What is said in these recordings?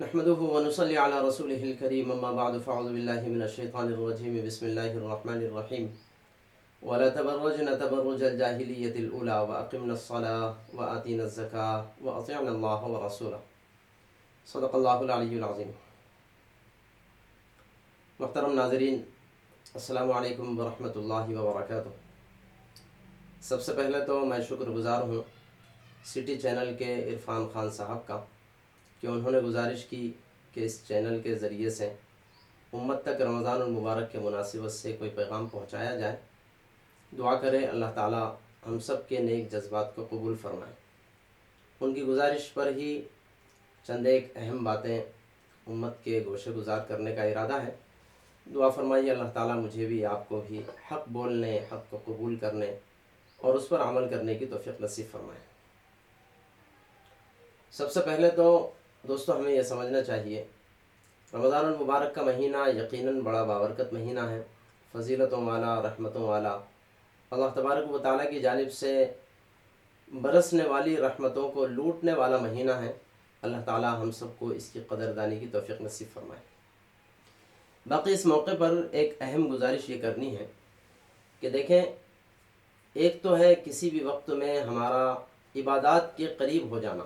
نحمده ونصلي على رسوله الكريم اما بعد فاعوذ بالله من الشيطان الرجيم بسم الله الرحمن الرحيم ولا تبرجن تبرج الجاهلية الأولى وأقمنا الصلاة وآتينا الزكاة وأطيعنا الله ورسوله صدق اللہ العلی العظیم۔ محترم ناظرین، السلام علیکم ورحمۃ اللہ وبرکاتہ۔ سب سے پہلے تو میں شکر گزار ہوں سٹی چینل کے عرفان خان صاحب کا کہ انہوں نے گزارش کی کہ اس چینل کے ذریعے سے امت تک رمضان المبارک کے مناسبت سے کوئی پیغام پہنچایا جائے۔ دعا کرے اللہ تعالی ہم سب کے نیک جذبات کو قبول فرمائے۔ ان کی گزارش پر ہی چند ایک اہم باتیں امت کے گوشے گزار کرنے کا ارادہ ہے۔ دعا فرمائیے اللہ تعالیٰ مجھے بھی آپ کو بھی حق بولنے، حق کو قبول کرنے اور اس پر عمل کرنے کی توفیق نصیب فرمائے۔ سب سے پہلے تو دوستو ہمیں یہ سمجھنا چاہیے رمضان المبارک کا مہینہ یقیناً بڑا بابرکت مہینہ ہے، فضیلتوں والا، رحمتوں والا، اللہ تبارک و تعالیٰ کی جانب سے برسنے والی رحمتوں کو لوٹنے والا مہینہ ہے۔ اللہ تعالیٰ ہم سب کو اس کی قدردانی کی توفیق نصیب فرمائے۔ باقی اس موقع پر ایک اہم گزارش یہ کرنی ہے کہ دیکھیں، ایک تو ہے کسی بھی وقت میں ہمارا عبادات کے قریب ہو جانا،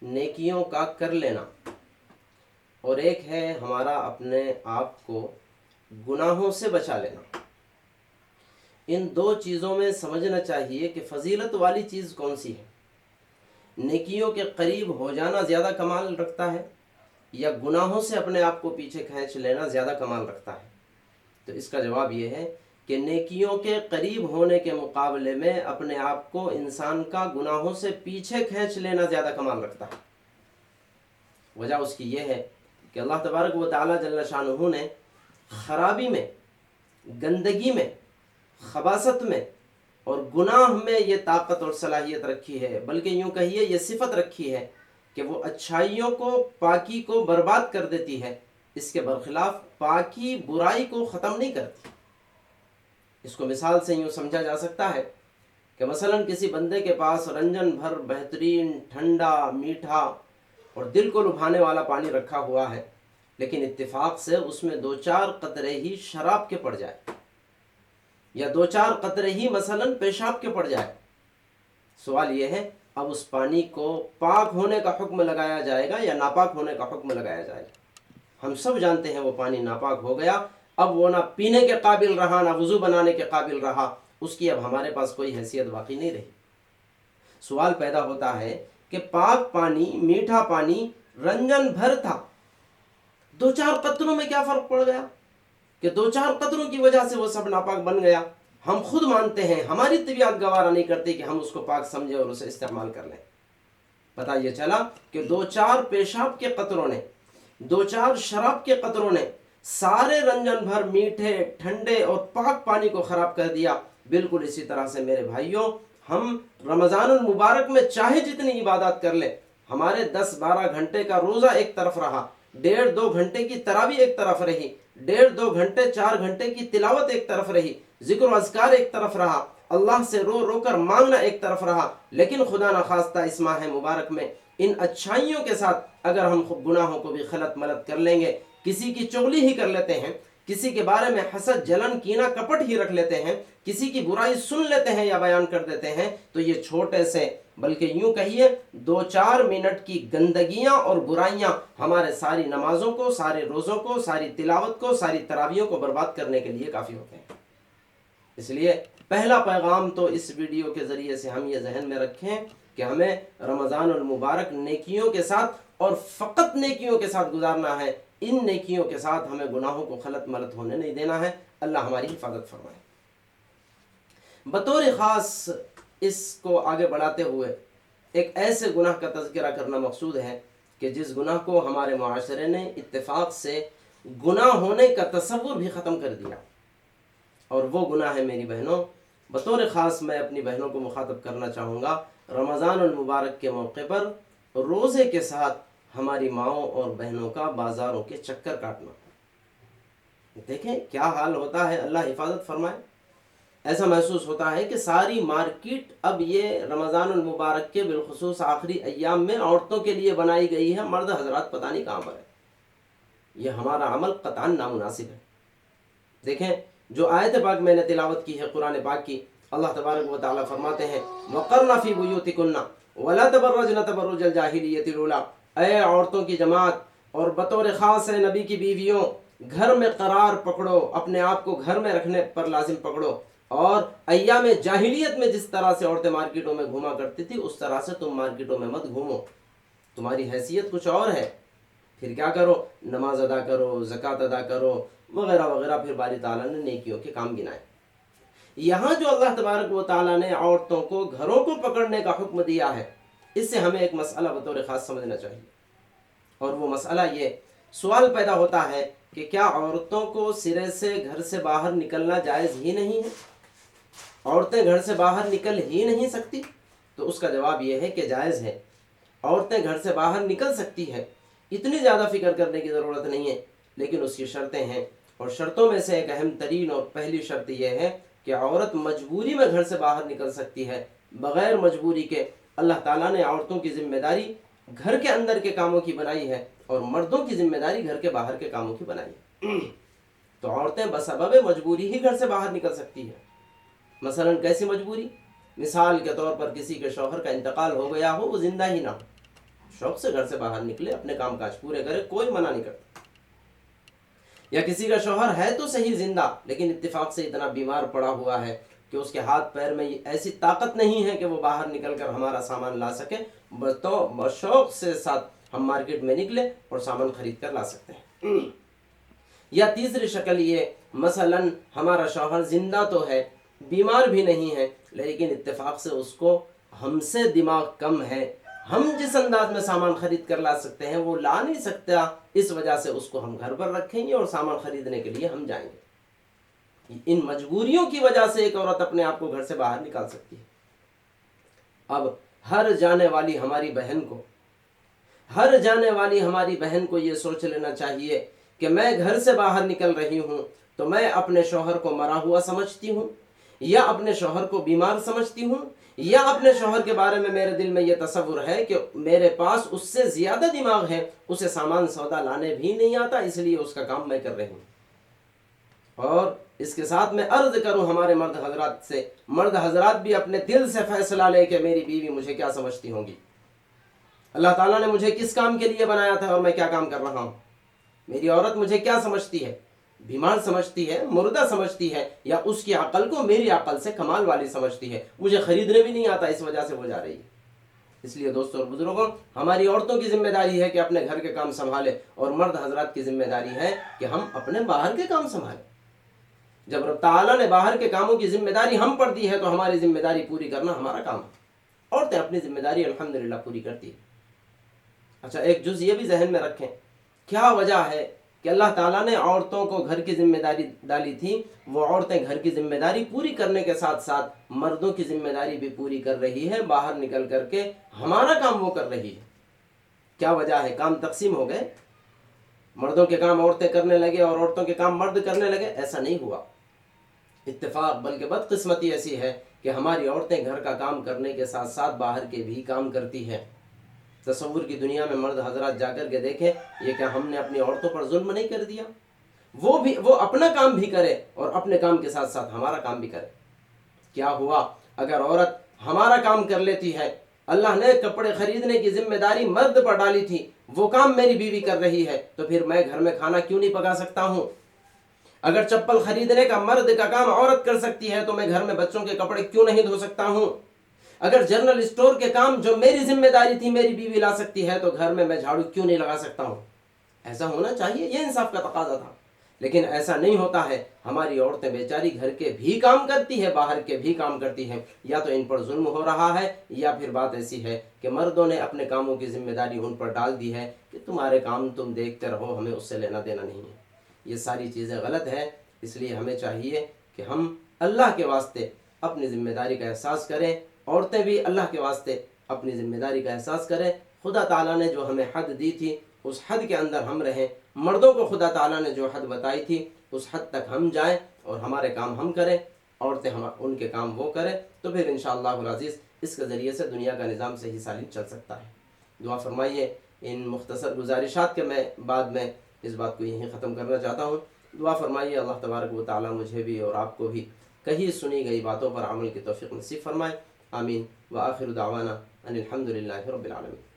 نیکیوں کا کر لینا، اور ایک ہے ہمارا اپنے آپ کو گناہوں سے بچا لینا۔ ان دو چیزوں میں سمجھنا چاہیے کہ فضیلت والی چیز کون سی ہے۔ نیکیوں کے قریب ہو جانا زیادہ کمال رکھتا ہے یا گناہوں سے اپنے آپ کو پیچھے کھینچ لینا زیادہ کمال رکھتا ہے؟ تو اس کا جواب یہ ہے کہ نیکیوں کے قریب ہونے کے مقابلے میں اپنے آپ کو انسان کا گناہوں سے پیچھے کھینچ لینا زیادہ کمال رکھتا ہے۔ وجہ اس کی یہ ہے کہ اللہ تبارک و تعالیٰ جل شانہ نے خرابی میں، گندگی میں، خباثت میں اور گناہ میں یہ طاقت اور صلاحیت رکھی ہے، بلکہ یوں کہیے یہ صفت رکھی ہے کہ وہ اچھائیوں کو، پاکی کو برباد کر دیتی ہے، اس کے برخلاف پاکی برائی کو ختم نہیں کرتی۔ اس کو مثال سے یوں سمجھا جا سکتا ہے کہ مثلا کسی بندے کے پاس رنجن بھر بہترین ٹھنڈا، میٹھا اور دل کو لبھانے والا پانی رکھا ہوا ہے، لیکن اتفاق سے اس میں دو چار قطرے ہی شراب کے پڑ جائے یا دو چار قطرے ہی مثلا پیشاب کے پڑ جائے۔ سوال یہ ہے اب اس پانی کو پاک ہونے کا حکم لگایا جائے گا یا ناپاک ہونے کا حکم لگایا جائے گا؟ ہم سب جانتے ہیں وہ پانی ناپاک ہو گیا، اب وہ نہ پینے کے قابل رہا، نہ وضو بنانے کے قابل رہا، اس کی اب ہمارے پاس کوئی حیثیت باقی نہیں رہی۔ سوال پیدا ہوتا ہے کہ پاک پانی، میٹھا پانی رنجن بھر تھا، دو چار قطروں میں کیا فرق پڑ گیا کہ دو چار قطروں کی وجہ سے وہ سب ناپاک بن گیا؟ ہم خود مانتے ہیں، ہماری طبیعت گوارا نہیں کرتی کہ ہم اس کو پاک سمجھیں اور اسے استعمال کر لیں۔ پتہ یہ چلا کہ دو چار پیشاب کے قطروں نے، دو چار شراب کے قطروں نے سارے رنجن بھر میٹھے، ٹھنڈے اور پاک پانی کو خراب کر دیا۔ بالکل اسی طرح سے میرے بھائیوں، ہم رمضان المبارک میں چاہے جتنی عبادات کر لیں، ہمارے 10-12 گھنٹے کا روزہ ایک طرف رہا، 1.5-2 گھنٹے کی تراویح ایک طرف رہی، 1.5-2 گھنٹے 4 گھنٹے کی تلاوت ایک طرف رہی، ذکر و اذکار ایک طرف رہا، اللہ سے رو رو کر مانگنا ایک طرف رہا، لیکن خدا نخواستہ اس ماہ مبارک میں ان اچھائیوں کے ساتھ اگر ہم گناہوں کو بھی خلط ملط کر لیں گے، کسی کی چغلی ہی کر لیتے ہیں، کسی کے بارے میں حسد، جلن، کینہ، کپٹ ہی رکھ لیتے ہیں، کسی کی برائی سن لیتے ہیں یا بیان کر دیتے ہیں، تو یہ چھوٹے سے بلکہ یوں کہیے 2-4 منٹ کی گندگیاں اور برائیاں ہمارے ساری نمازوں کو، سارے روزوں کو، ساری تلاوت کو، ساری تراویحوں کو برباد کرنے کے لیے کافی ہوتے ہیں۔ اس لیے پہلا پیغام تو اس ویڈیو کے ذریعے سے ہم یہ ذہن میں رکھیں کہ ہمیں رمضان المبارک نیکیوں کے ساتھ اور فقط نیکیوں کے ساتھ گزارنا ہے، ان نیکیوں کے ساتھ ہمیں گناہوں کو خلط ملط ہونے نہیں دینا ہے۔ اللہ ہماری حفاظت فرمائے۔ بطور خاص اس کو آگے بڑھاتے ہوئے ایک ایسے گناہ کا تذکرہ کرنا مقصود ہے کہ جس گناہ کو ہمارے معاشرے نے اتفاق سے گناہ ہونے کا تصور بھی ختم کر دیا، اور وہ گناہ ہے میری بہنوں، بطور خاص میں اپنی بہنوں کو مخاطب کرنا چاہوں گا، رمضان المبارک کے موقع پر روزے کے ساتھ ہماری ماؤں اور بہنوں کا بازاروں کے چکر کاٹنا۔ دیکھیں کیا حال ہوتا ہے، اللہ حفاظت فرمائے۔ ایسا محسوس ہوتا ہے کہ ساری مارکیٹ اب یہ رمضان المبارک کے بالخصوص آخری ایام میں عورتوں کے لیے بنائی گئی ہے، مرد حضرات پتہ نہیں کہاں پر ہے۔ یہ ہمارا عمل قطعاً نامناسب ہے۔ دیکھیں جو آیت پاک میں نے تلاوت کی ہے قرآن پاک کی، اللہ تبارک و تعالیٰ فرماتے ہیں وَقَرْنَ فِي بُيُوتِكُنَّ وَلَا تَبَرَّجْنَ تَبَرُّجَ الْجَاهِلِيَّةِ الْأُولَىٰ، اے عورتوں کی جماعت اور بطور خاص ہے نبی کی بیویوں، گھر میں قرار پکڑو، اپنے آپ کو گھر میں رکھنے پر لازم پکڑو، اور ایام جاہلیت میں جس طرح سے عورتیں مارکیٹوں میں گھوما کرتی تھی اس طرح سے تم مارکیٹوں میں مت گھومو، تمہاری حیثیت کچھ اور ہے۔ پھر کیا کرو؟ نماز ادا کرو، زکوٰۃ ادا کرو، وغیرہ وغیرہ۔ پھر باری تعالیٰ نے نیکیوں کے کام گنائے۔ یہاں جو اللہ تبارک و تعالیٰ نے عورتوں کو گھروں کو پکڑنے کا حکم دیا ہے، اس سے ہمیں ایک مسئلہ بطور خاص سمجھنا چاہیے، اور وہ مسئلہ یہ سوال پیدا ہوتا ہے کہ کیا عورتوں کو سرے سے گھر سے باہر نکلنا جائز ہی نہیں ہے؟ عورتیں گھر سے باہر نکل ہی نہیں سکتی؟ تو اس کا جواب یہ ہے کہ جائز ہے، عورتیں گھر سے باہر نکل سکتی ہے، اتنی زیادہ فکر کرنے کی ضرورت نہیں ہے، لیکن اس کی شرطیں ہیں، اور شرطوں میں سے ایک اہم ترین اور پہلی شرط یہ ہے کہ عورت مجبوری میں گھر سے باہر نکل سکتی ہے، بغیر مجبوری کے اللہ تعالیٰ نے عورتوں کی ذمہ داری گھر کے اندر کے کاموں کی بنائی ہے اور مردوں کی ذمہ داری گھر کے باہر کے کاموں کی بنائی ہے۔ تو عورتیں بسبب مجبوری ہی گھر سے باہر نکل سکتی ہیں۔ مثلا کیسی مجبوری؟ مثال کے طور پر کسی کے شوہر کا انتقال ہو گیا ہو، وہ زندہ ہی نہ ہو، شوق سے گھر سے باہر نکلے، اپنے کام کاج پورے کرے، کوئی منع نہیں کرتا۔ یا کسی کا شوہر ہے تو صحیح زندہ، لیکن اتفاق سے اتنا بیمار پڑا ہوا ہے کہ اس کے ہاتھ پیر میں ایسی طاقت نہیں ہے کہ وہ باہر نکل کر ہمارا سامان لا سکے، تو شوق سے ساتھ ہم مارکیٹ میں نکلے اور سامان خرید کر لا سکتے ہیں۔ یا تیسری شکل یہ، مثلا ہمارا شوہر زندہ تو ہے، بیمار بھی نہیں ہے، لیکن اتفاق سے اس کو ہم سے دماغ کم ہے، ہم جس انداز میں سامان خرید کر لا سکتے ہیں وہ لا نہیں سکتا، اس وجہ سے اس کو ہم گھر پر رکھیں گے اور سامان خریدنے کے لیے ہم جائیں گے۔ ان مجبوریوں کی وجہ سے ایک عورت اپنے آپ کو گھر سے باہر نکال سکتی ہے۔ اب ہر جانے والی ہماری بہن کو یہ سوچ لینا چاہیے کہ میں گھر سے باہر نکل رہی ہوں تو میں اپنے شوہر کو مرا ہوا سمجھتی ہوں، یا اپنے شوہر کو بیمار سمجھتی ہوں، یا اپنے شوہر کے بارے میں میرے دل میں یہ تصور ہے کہ میرے پاس اس سے زیادہ دماغ ہے، اسے سامان سودا لانے بھی نہیں آتا، اس لیے اس کا کام میں کر رہی ہوں۔ اور اس کے ساتھ میں عرض کروں ہمارے مرد حضرات سے، مرد حضرات بھی اپنے دل سے فیصلہ لے کہ میری بیوی مجھے کیا سمجھتی ہوں گی، اللہ تعالیٰ نے مجھے کس کام کے لیے بنایا تھا اور میں کیا کام کر رہا ہوں، میری عورت مجھے کیا سمجھتی ہے، بیمار سمجھتی ہے، مردہ سمجھتی ہے، یا اس کی عقل کو میری عقل سے کمال والی سمجھتی ہے، مجھے خریدنے بھی نہیں آتا، اس وجہ سے وہ جا رہی ہے۔ اس لیے دوستوں اور بزرگوں، ہماری عورتوں کی ذمہ داری ہے کہ اپنے گھر کے کام سنبھالے، اور مرد حضرات کی ذمہ داری ہے کہ ہم اپنے باہر کے کام سنبھالیں۔ جب رب تعالیٰ نے باہر کے کاموں کی ذمہ داری ہم پر دی ہے تو ہماری ذمہ داری پوری کرنا ہمارا کام ہے۔ عورتیں اپنی ذمہ داری الحمدللہ پوری کرتی ہیں۔ اچھا، ایک جز یہ بھی ذہن میں رکھیں، کیا وجہ ہے کہ اللہ تعالیٰ نے عورتوں کو گھر کی ذمہ داری ڈالی تھی؟ وہ عورتیں گھر کی ذمہ داری پوری کرنے کے ساتھ ساتھ مردوں کی ذمہ داری بھی پوری کر رہی ہے، باہر نکل کر کے ہمارا کام وہ کر رہی ہے۔ کیا وجہ ہے؟ کام تقسیم ہو گئے، مردوں کے کام عورتیں کرنے لگے اور عورتوں کے کام مرد کرنے لگے؟ ایسا نہیں ہوا اتفاق، بلکہ بدقسمتی ایسی ہے کہ ہماری عورتیں گھر کا کام کرنے کے ساتھ ساتھ باہر کے بھی کام کرتی ہیں۔ تصور کی دنیا میں مرد حضرات جا کر کے دیکھیں، یہ کیا ہم نے اپنی عورتوں پر ظلم نہیں کر دیا؟ وہ اپنا کام بھی کرے اور اپنے کام کے ساتھ ساتھ ہمارا کام بھی کرے۔ کیا ہوا اگر عورت ہمارا کام کر لیتی ہے؟ اللہ نے کپڑے خریدنے کی ذمہ داری مرد پر ڈالی تھی، وہ کام میری بیوی کر رہی ہے، تو پھر میں گھر میں کھانا کیوں نہیں پکا سکتا ہوں؟ اگر چپل خریدنے کا مرد کا کام عورت کر سکتی ہے تو میں گھر میں بچوں کے کپڑے کیوں نہیں دھو سکتا ہوں؟ اگر جنرل اسٹور کے کام جو میری ذمہ داری تھی میری بیوی لا سکتی ہے تو گھر میں جھاڑو کیوں نہیں لگا سکتا ہوں؟ ایسا ہونا چاہیے، یہ انصاف کا تقاضا تھا، لیکن ایسا نہیں ہوتا ہے۔ ہماری عورتیں بیچاری گھر کے بھی کام کرتی ہے، باہر کے بھی کام کرتی ہیں، یا تو ان پر ظلم ہو رہا ہے، یا پھر بات ایسی ہے کہ مردوں نے اپنے کاموں کی ذمہ داری ان پر ڈال دی ہے کہ تمہارے کام تم دیکھتے رہو، ہمیں اس سے لینا دینا نہیں ہے۔ یہ ساری چیزیں غلط ہیں، اس لیے ہمیں چاہیے کہ ہم اللہ کے واسطے اپنی ذمہ داری کا احساس کریں، عورتیں بھی اللہ کے واسطے اپنی ذمہ داری کا احساس کریں۔ خدا تعالیٰ نے جو ہمیں حد دی تھی اس حد کے اندر ہم رہیں، مردوں کو خدا تعالیٰ نے جو حد بتائی تھی اس حد تک ہم جائیں اور ہمارے کام ہم کریں۔ عورتیں ہم ان کے کام وہ کریں تو پھر انشاءاللہ العزیز اس کے ذریعے سے دنیا کا نظام صحیح سالم چل سکتا ہے۔ دعا فرمائیے۔ ان مختصر گزارشات کے میں بعد میں اس بات کو یہیں ختم کرنا چاہتا ہوں۔ دعا فرمائیے اللہ تبارک و تعالیٰ مجھے بھی اور آپ کو بھی کہیں سنی گئی باتوں پر عمل کی توفیق نصیب فرمائے۔ آمین۔ وآخر دعوانا ان الحمد للہ رب العالمین۔